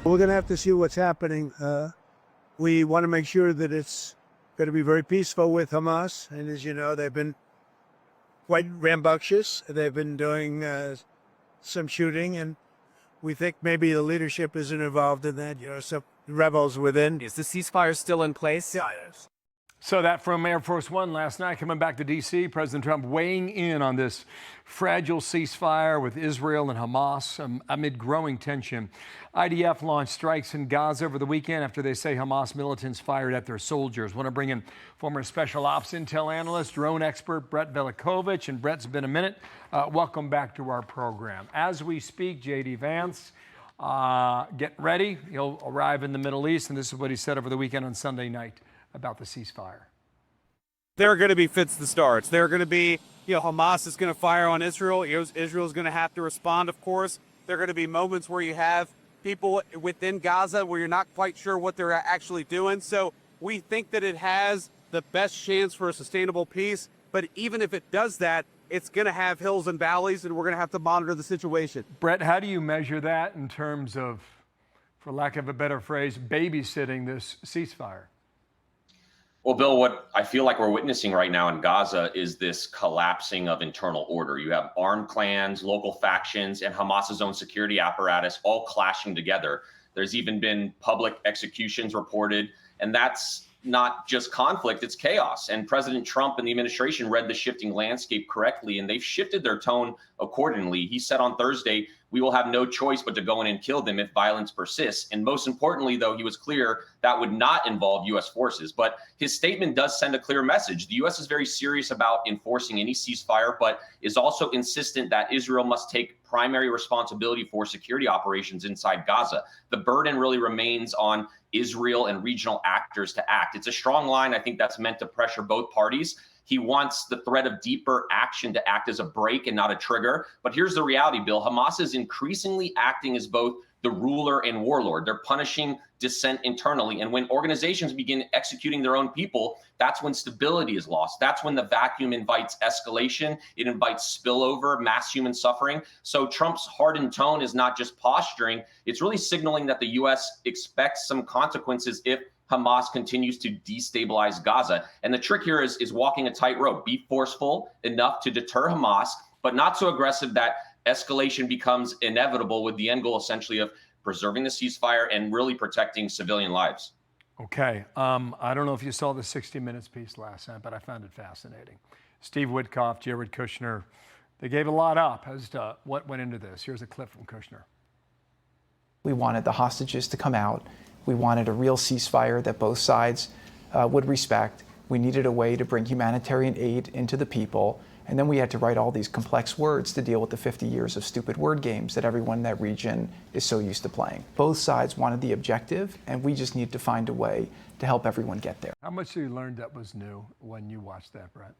We're going to have to see what's happening. We want to make sure that it's going to be very peaceful with Hamas. And as you know, they've been quite rambunctious. They've been doing some shooting, and we think maybe the leadership isn't involved in that. Some rebels within. Is the ceasefire still in place? Yeah, it is. So that from Air Force One last night, coming back to D.C., President Trump weighing in on this fragile ceasefire with Israel and Hamas amid growing tension. IDF launched strikes in Gaza over the weekend after they say Hamas militants fired at their soldiers. Want to bring in former special ops intel analyst, drone expert Brett Velicovich. And Brett's been a minute. Welcome back to our program. As we speak, J.D. Vance, get ready. He'll arrive in the Middle East, and this is what he said over the weekend on Sunday night about the ceasefire. There are going to be fits and starts. There are going to be, Hamas is going to fire on Israel. Israel is going to have to respond, of course. There are going to be moments where you have people within Gaza where you're not quite sure what they're actually doing. So we think that it has the best chance for a sustainable peace. But even if it does that, it's going to have hills and valleys, and we're going to have to monitor the situation. Brett, how do you measure that in terms of, for lack of a better phrase, babysitting this ceasefire? Well, Bill, what I feel like we're witnessing right now in Gaza is this collapsing of internal order. You have armed clans, local factions, and Hamas's own security apparatus all clashing together. There's even been public executions reported, and that's not just conflict, it's chaos. And President Trump and the administration read the shifting landscape correctly, and they've shifted their tone accordingly. He said on Thursday, we will have no choice but to go in and kill them if violence persists. And most importantly, though, he was clear that would not involve U.S. forces. But his statement does send a clear message. The U.S. is very serious about enforcing any ceasefire, but is also insistent that Israel must take primary responsibility for security operations inside Gaza. The burden really remains on Israel and regional actors to act. It's a strong line. I think that's meant to pressure both parties. He wants the threat of deeper action to act as a brake and not a trigger. But here's the reality, Bill. Hamas is increasingly acting as both the ruler and warlord. They're punishing dissent internally. And when organizations begin executing their own people, that's when stability is lost. That's when the vacuum invites escalation. It invites spillover, mass human suffering. So Trump's hardened tone is not just posturing. It's really signaling that the U.S. expects some consequences if Hamas continues to destabilize Gaza. And the trick here is walking a tightrope. Be forceful enough to deter Hamas, but not so aggressive that escalation becomes inevitable, with the end goal essentially of preserving the ceasefire and really protecting civilian lives. Okay. I don't know if you saw the 60 Minutes piece last night, but I found it fascinating. Steve Witkoff, Jared Kushner, they gave a lot up as to what went into this. Here's a clip from Kushner. We wanted the hostages to come out. We wanted a real ceasefire that both sides would respect. We needed a way to bring humanitarian aid into the people. And then we had to write all these complex words to deal with the 50 years of stupid word games that everyone in that region is so used to playing. Both sides wanted the objective, and we just need to find a way to help everyone get there. How much have you learned that was new when you watched that, Brett?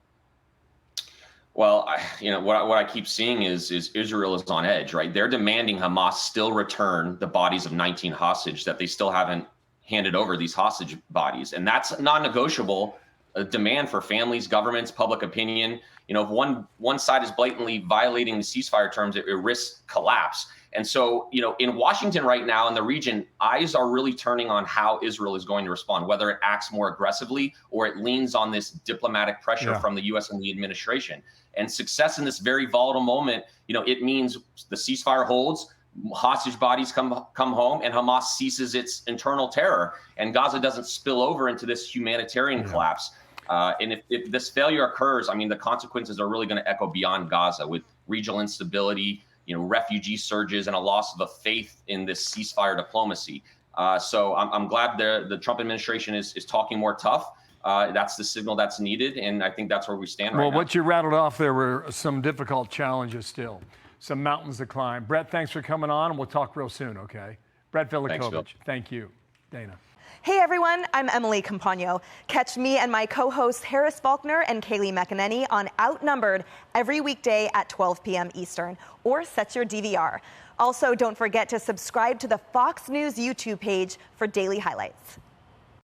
Well, what I keep seeing is Israel is on edge, right? They're demanding Hamas still return the bodies of 19 hostages that they still haven't handed over, these hostage bodies. And that's non-negotiable. A demand for families, governments, public opinion. If one side is blatantly violating the ceasefire terms, it risks collapse. And so, in Washington right now, in the region, eyes are really turning on how Israel is going to respond, whether it acts more aggressively or it leans on this diplomatic pressure from the U.S. and the administration. And success in this very volatile moment, it means the ceasefire holds, hostage bodies come home, and Hamas ceases its internal terror, and Gaza doesn't spill over into this humanitarian collapse. And if this failure occurs, the consequences are really going to echo beyond Gaza, with regional instability, refugee surges, and a loss of a faith in this ceasefire diplomacy. So I'm glad the Trump administration is talking more tough. That's the signal that's needed, and I think that's where we stand right now. Well, what you rattled off there were some difficult challenges still, some mountains to climb. Brett, thanks for coming on, and we'll talk real soon, okay? Brett Velicovich, thank you. Dana. Hey everyone, I'm Emily Campagno. Catch me and my co-hosts Harris Faulkner and Kaylee McEnany on Outnumbered every weekday at 12 p.m. Eastern, or set your DVR. Also, don't forget to subscribe to the Fox News YouTube page for daily highlights.